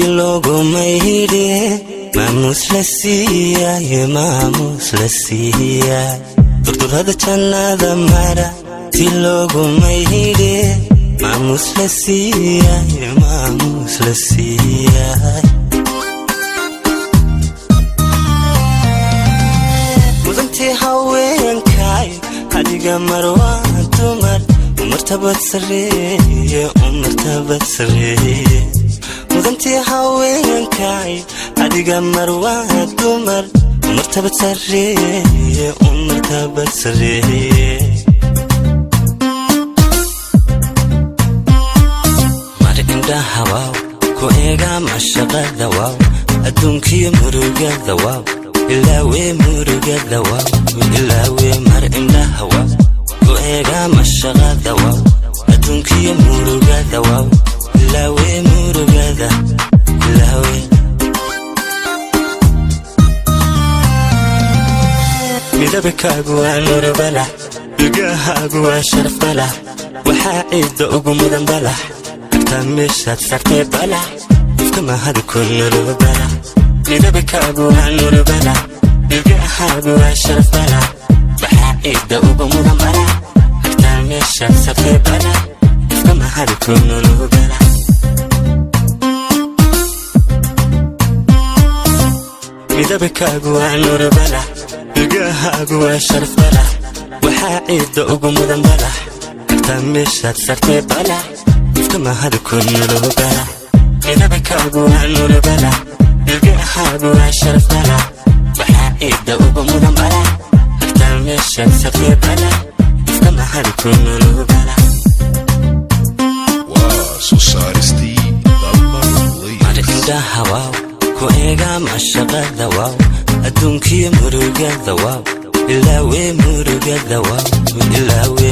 تلوغو ميهيدي ماموس لسيا يا ماموس لسيا دردور هذا كان هذا مرة تلوغو ميهيدي ماموس لسيا يا ماموس لسيا مدنتي هاوين كاي هاديقا مروان تمر ومرتبة سرية ومرتبة سرية مدنتي هاوين كاي هاديقا مروان تمر ومرتبة سرية ومرتبة سرية مار اندا هواو كو ايغا مشاقا دواو ادونكي مروغا دواو إلاوي مروغا دواو إلاوي مار اندا هواو كو ايغا مشاقا دواو ادونكي مروغا دواو إلاوي مروغا دا إلاوي midabkaagu waa nuur balax dhagahaagu waa sharaf balax waxaa ciidda ugu mudan balax agtaa meeshaad sartay balax ifka mahad ku nuur balax midabkaagu waa nuur balax dhagahaagu waa sharaf balax waxaa ciidda ugu mudan balax agtaa meeshaad sartay balax ifka mahad ku nuur balax midabkaagu waa nuur balax dhagahaagu waa sharaf balax waxaa ciidda ugu mudan balax agtaa meeshaad sartay balax ifka mahad ku nuur balax midabkaagu waa nuur balax dhagahaagu waa sharaf balax waxaa ciidda ugu mudan balax agtaa meeshaad sartay balax ifka mahad ku nuur balax waa soo saaristii mar inda hawaaw ku eega mashaqa dawaaw adduunkiyo muruga dawaaw ilaawe muruga dawaaw ilaawe